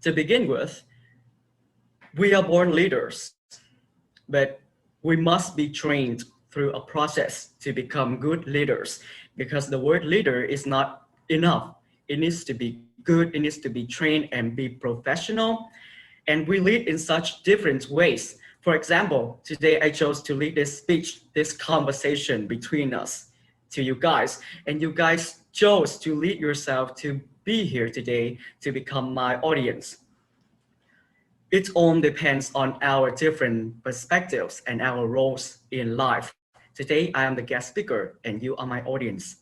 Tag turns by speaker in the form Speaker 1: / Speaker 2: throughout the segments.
Speaker 1: To begin with, we are born leaders, but we must be trained through a process to become good leaders because the word leader is not enough. It needs to be good, it needs to be trained and be professional. And we lead in such different ways. For example, today I chose to lead this speech, this conversation between us to you guys, and you guys chose to lead yourself to be here today to become my audience. It all depends on our different perspectives and our roles in life. Today, I am the guest speaker and you are my audience.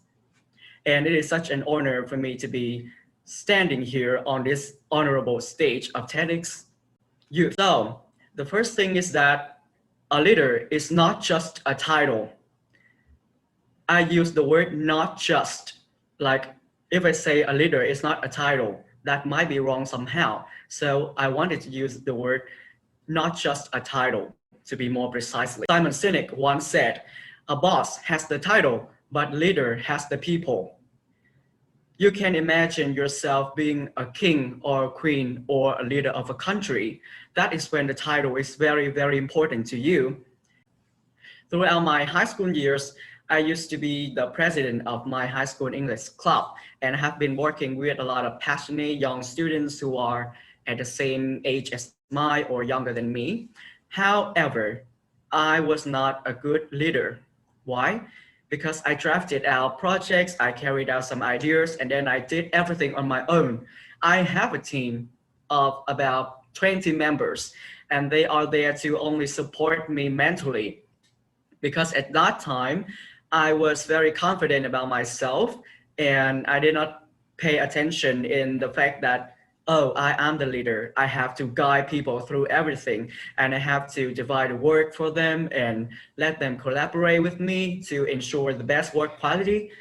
Speaker 1: And it is such an honor for me to be standing here on this honorable stage of TEDx Youth. So, the first thing is that a leader is not just a title. I use the word not just, like if I say a leader is not a title, that might be wrong somehow. So I wanted to use the word not just a title to be more precisely. Simon Sinek once said, a boss has the title, but leader has the people. You can imagine yourself being a king or a queen or a leader of a country. That is when the title is very, very important to you. Throughout my high school years, I used to be the president of my high school English club and have been working with a lot of passionate young students who are at the same age as mine or younger than me. However, I was not a good leader. Why? Because I drafted out projects, I carried out some ideas, and then I did everything on my own. I have a team of about 20 members, and they are there to only support me mentally. Because at that time, I was very confident about myself, and I did not pay attention in the fact that, oh, I am the leader. I have to guide people through everything, and I have to divide the work for them and let them collaborate with me to ensure the best work quality.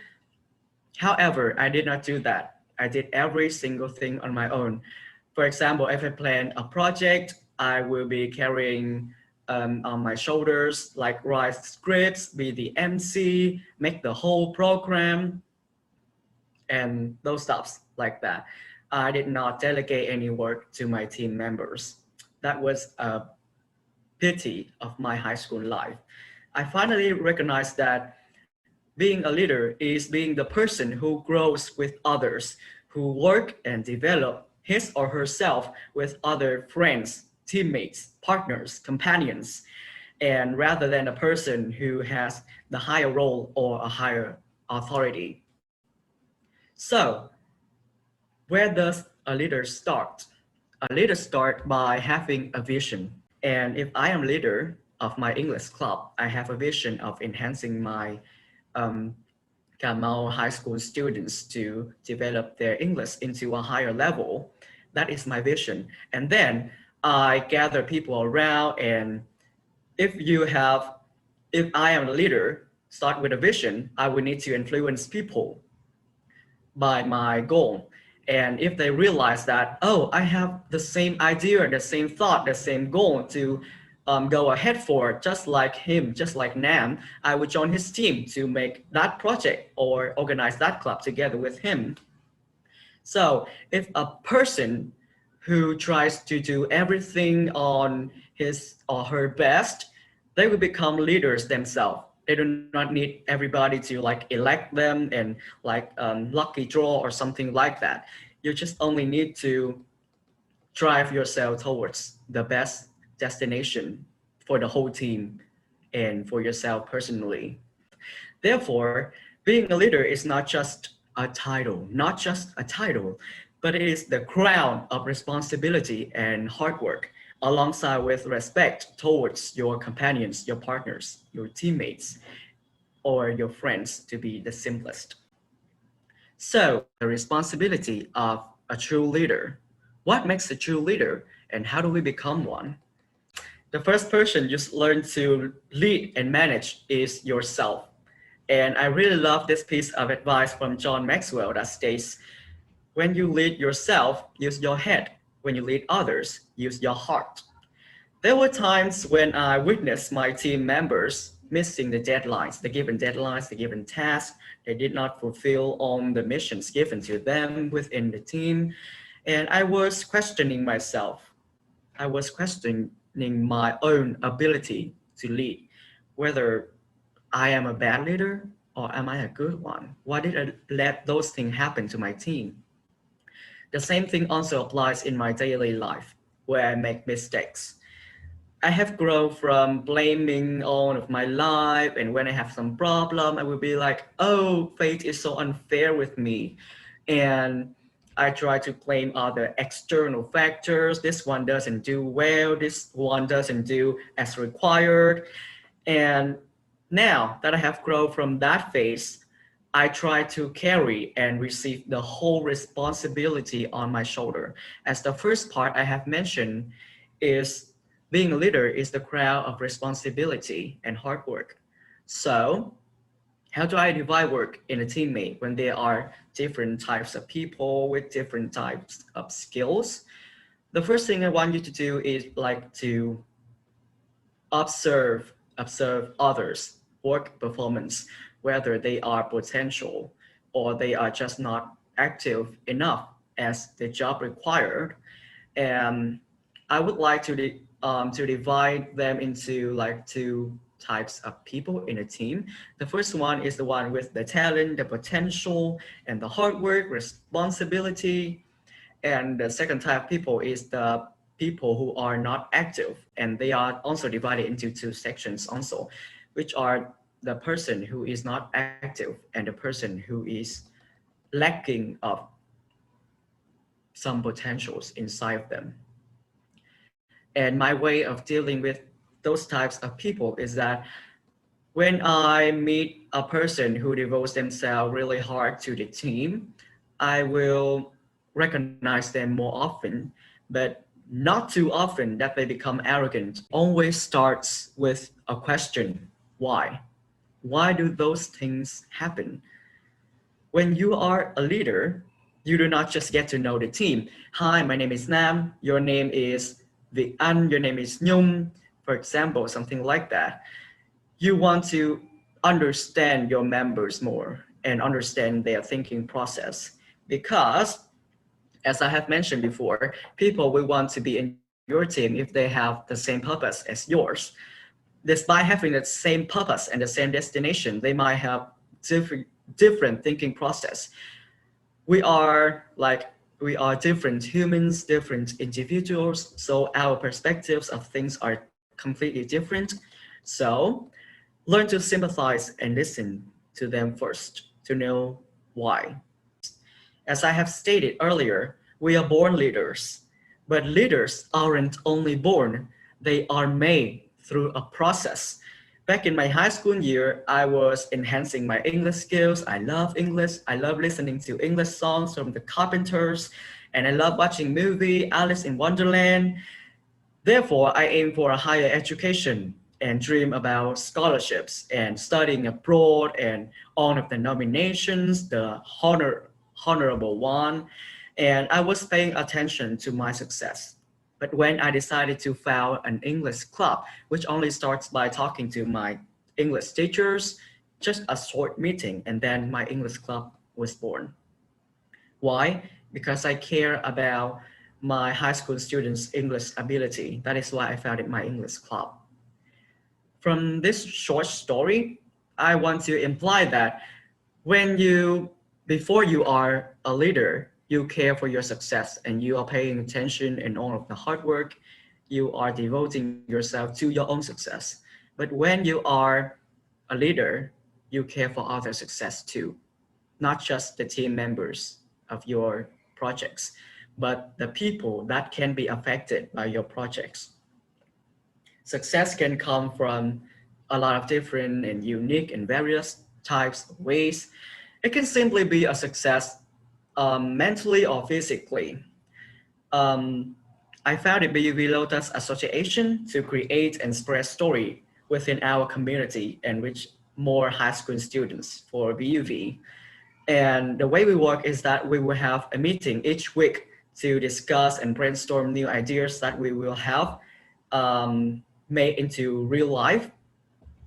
Speaker 1: However, I did not do that. I did every single thing on my own. For example, if I plan a project, I will be carrying on my shoulders, like write scripts, be the MC, make the whole program, and those stuffs like that. I did not delegate any work to my team members. That was a pity of my high school life. I finally recognized that being a leader is being the person who grows with others, who work and develop his or herself with other friends, teammates, partners, companions, and rather than a person who has the higher role or a higher authority. So, where does a leader start? A leader starts by having a vision. And if I am leader of my English club, I have a vision of enhancing my Cà Mau high school students to develop their English into a higher level. That is my vision. And then I gather people around, and if I am a leader, start with a vision, I will need to influence people by my goal. And if they realize that, oh, I have the same idea, the same thought, the same goal to go ahead for, just like him, just like Nam, I would join his team to make that project or organize that club together with him. So if a person who tries to do everything on his or her best, they will become leaders themselves. They do not need everybody to like elect them and like lucky draw or something like that. You just only need to drive yourself towards the best destination for the whole team and for yourself personally. Therefore, being a leader is not just a title, but it is the crown of responsibility and hard work, alongside with respect towards your companions, your partners, your teammates, or your friends, to be the simplest. So, the responsibility of a true leader. What makes a true leader, and how do we become one? The first person you learn to lead and manage is yourself. And I really love this piece of advice from John Maxwell that states, when you lead yourself, use your head. When you lead others, use your heart. There were times when I witnessed my team members missing the deadlines, the given tasks. They did not fulfill on the missions given to them within the team. And I was questioning myself. I was questioning my own ability to lead, whether I am a bad leader or am I a good one? Why did I let those things happen to my team? The same thing also applies in my daily life where I make mistakes. I have grown from blaming all of my life, and when I have some problem, I will be like, oh, fate is so unfair with me. And I try to blame other external factors. This one doesn't do well, this one doesn't do as required. And now that I have grown from that phase, I try to carry and receive the whole responsibility on my shoulder. As the first part I have mentioned is being a leader is the crown of responsibility and hard work. So how do I divide work in a teammate when there are different types of people with different types of skills? The first thing I want you to do is like to observe others work performance, whether they are potential or they are just not active enough as the job required. And I would like to divide them into like two types of people in a team. The first one is the one with the talent, the potential, and the hard work, responsibility. And the second type of people is the people who are not active, and they are also divided into two sections also, which are the person who is not active and the person who is lacking of some potentials inside of them. And my way of dealing with those types of people is that when I meet a person who devotes themselves really hard to the team, I will recognize them more often, but not too often that they become arrogant. Always starts with a question, why? Why do those things happen? When you are a leader, you do not just get to know the team. Hi, my name is Nam, your name is Việt Anh, your name is Nhung, for example, something like that. You want to understand your members more and understand their thinking process because, as I have mentioned before, people will want to be in your team if they have the same purpose as yours. Despite having the same purpose and the same destination, they might have different thinking process. We are different humans, different individuals, so our perspectives of things are completely different. So learn to sympathize and listen to them first to know why. As I have stated earlier, we are born leaders, but leaders aren't only born, they are made through a process. Back in my high school year, I was enhancing my English skills. I love English. I love listening to English songs from the Carpenters, and I love watching movie Alice in Wonderland. Therefore, I aim for a higher education and dream about scholarships and studying abroad and all of the nominations, the honorable one. And I was paying attention to my success. But when I decided to found an English club, which only starts by talking to my English teachers, just a short meeting, and then my English club was born. Why? Because I care about my high school students' English ability. That is why I founded my English club. From this short story, I want to imply that when you, before you are a leader, you care for your success and you are paying attention in all of the hard work, you are devoting yourself to your own success. But when you are a leader, you care for other success too, not just the team members of your projects, but the people that can be affected by your projects. Success can come from a lot of different and unique and various types of ways. It can simply be a success mentally or physically. Um, I founded BUV Lotus Association to create and spread story within our community and reach more high school students for BUV. And the way we work is that we will have a meeting each week to discuss and brainstorm new ideas that we will have made into real life.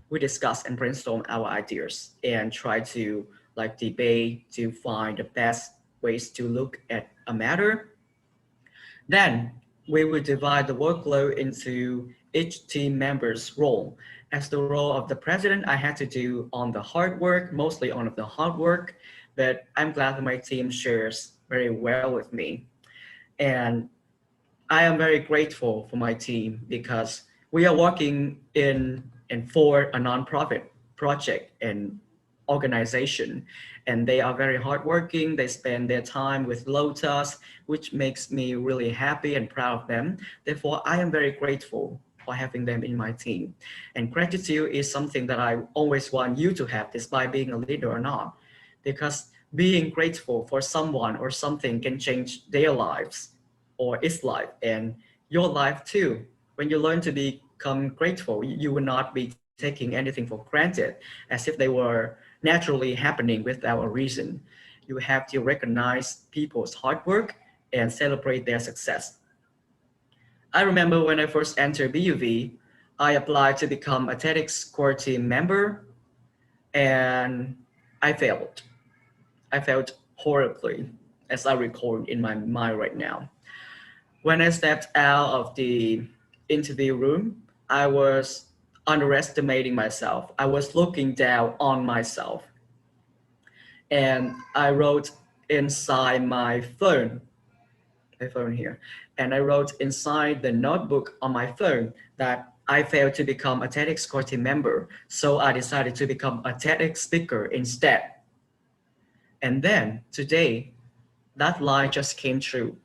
Speaker 1: We discuss and brainstorm our ideas and try to like debate to find the best ways to look at a matter. Then we will divide the workload into each team member's role. As the role of the president, I had to do on the hard work, mostly on the hard work, but I'm glad that my team shares very well with me. And I am very grateful for my team because we are working in for a nonprofit project and organization, and they are very hardworking. They spend their time with Lotus, which makes me really happy and proud of them. Therefore, I am very grateful for having them in my team. And gratitude is something that I always want you to have, despite being a leader or not, because being grateful for someone or something can change their lives or its life and your life too. When you learn to become grateful, you will not be taking anything for granted as if they were naturally happening without a reason. You have to recognize people's hard work and celebrate their success. I remember when I first entered BUV, I applied to become a TEDx core team member and I failed. I failed horribly, as I recall in my mind right now. When I stepped out of the interview room, I was underestimating myself. I was looking down on myself. And I wrote inside my phone here, and I wrote inside the notebook on my phone that I failed to become a TEDx core team member. So I decided to become a TEDx speaker instead. And then today, that lie just came true.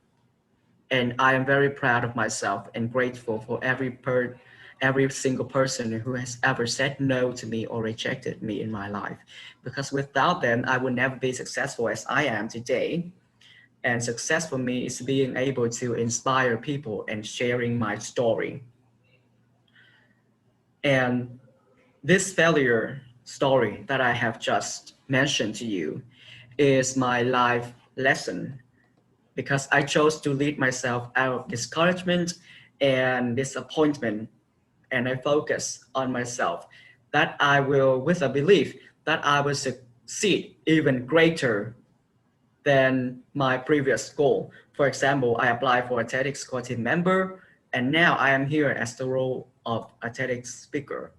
Speaker 1: And I am very proud of myself and grateful for every single person who has ever said no to me or rejected me in my life. Because without them, I would never be successful as I am today. And success for me is being able to inspire people and sharing my story. And this failure story that I have just mentioned to you is my life lesson because I chose to lead myself out of discouragement and disappointment. And I focus on myself that I will, with a belief that I will succeed even greater than my previous goal. For example, I applied for a TEDx core team member, and now I am here as the role of a TEDx speaker.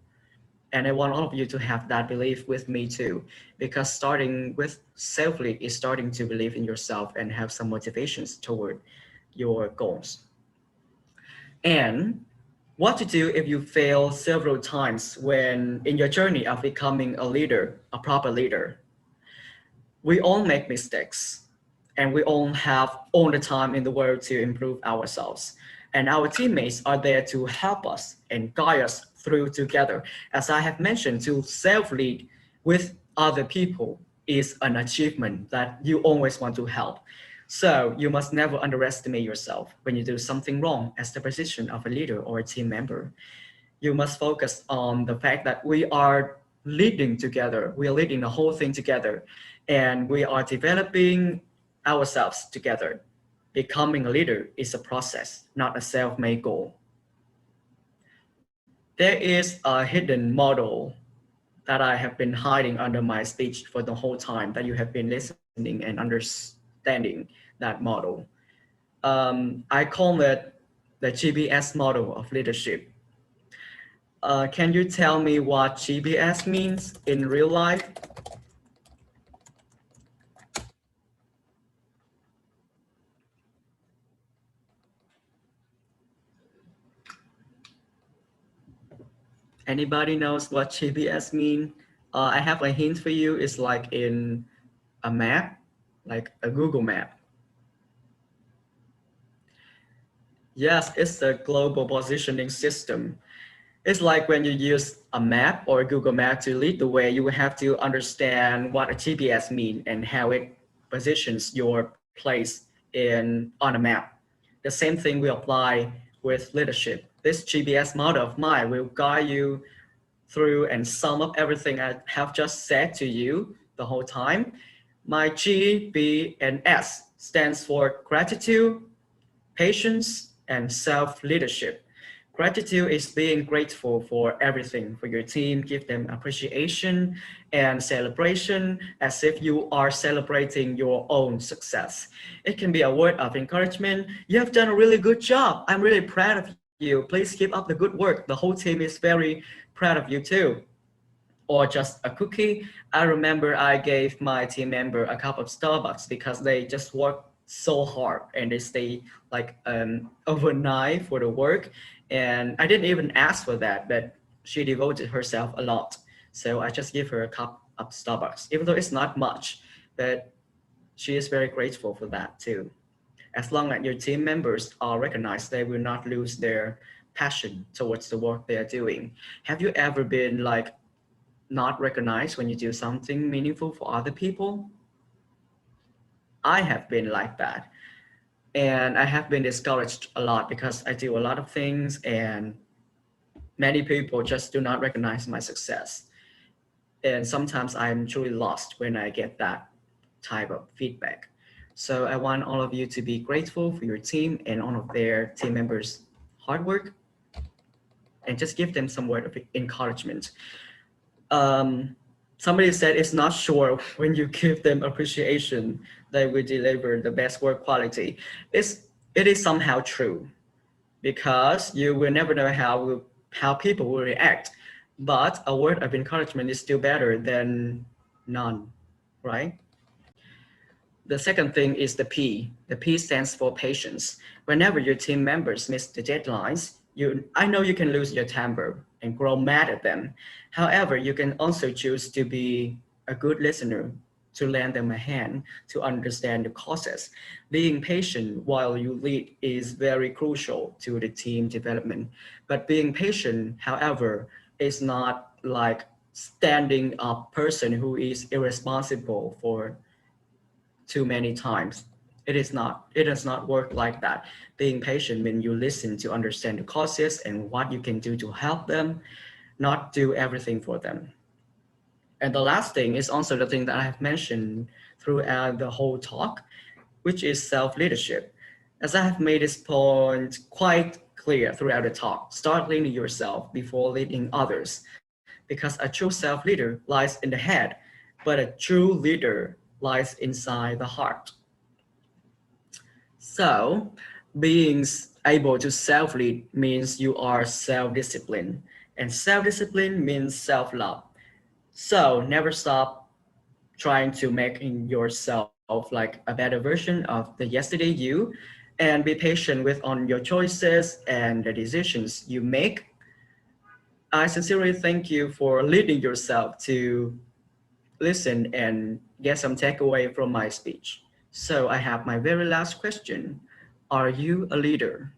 Speaker 1: And I want all of you to have that belief with me too, because starting with self-lead is starting to believe in yourself and have some motivations toward your goals. And what to do if you fail several times when in your journey of becoming a leader, a proper leader. We all make mistakes and we all have all the time in the world to improve ourselves. And our teammates are there to help us and guide us through together. As I have mentioned, to self-lead with other people is an achievement that you always want to help. So you must never underestimate yourself when you do something wrong as the position of a leader or a team member. You must focus on the fact that we are leading together. We are leading the whole thing together and we are developing ourselves together. Becoming a leader is a process, not a self-made goal. There is a hidden model that I have been hiding under my speech for the whole time that you have been listening and understanding that model. I call it the GBS model of leadership. Can you tell me what GBS means in real life? Anybody knows what GBS mean? I have a hint for you. It's like in a map, like a Google map. Yes, it's a global positioning system. It's like when you use a map or a Google map to lead the way, you will have to understand what a GPS means and how it positions your place on a map. The same thing we apply with leadership. This GPS model of mine will guide you through and sum up everything I have just said to you the whole time. My G, B, and S stands for gratitude, patience, and self-leadership. Gratitude is being grateful for everything for your team, give them appreciation and celebration as if you are celebrating your own success. It can be a word of encouragement. You have done a really good job. I'm really proud of you. Please keep up the good work. The whole team is very proud of you too. Or just a cookie. I remember I gave my team member a cup of Starbucks because they just work so hard and they stay like overnight for the work. And I didn't even ask for that, but she devoted herself a lot. So I just give her a cup of Starbucks, even though it's not much, but she is very grateful for that too. As long as your team members are recognized, they will not lose their passion towards the work they are doing. Have you ever been like not recognized when you do something meaningful for other people? I have been like that. And I have been discouraged a lot because I do a lot of things and many people just do not recognize my success. And sometimes I'm truly lost when I get that type of feedback. So I want all of you to be grateful for your team and all of their team members' hard work and just give them some word of encouragement. um, Somebody said it's not sure when you give them appreciation they will deliver the best work quality. It is somehow true because you will never know how people will react. But a word of encouragement is still better than none, right? The second thing is the P. The P stands for patience. Whenever your team members miss the deadlines, I know you can lose your temper and grow mad at them. However, you can also choose to be a good listener, to lend them a hand, to understand the causes. Being patient while you lead is very crucial to the team development. But being patient, however, is not like standing up person who is irresponsible for too many times. It is not. It does not work like that. Being patient means you listen to understand the causes and what you can do to help them, not do everything for them. And the last thing is also the thing that I have mentioned throughout the whole talk, which is self-leadership. As I have made this point quite clear throughout the talk, start leading yourself before leading others, because a true self-leader lies in the head, but a true leader lies inside the heart. So, being able to self-lead means you are self-disciplined, and self-discipline means self-love. So, never stop trying to make in yourself like a better version of the yesterday you, and be patient with on your choices and the decisions you make. I sincerely thank you for leading yourself to listen and get some takeaway from my speech. So I have my very last question. Are you a leader?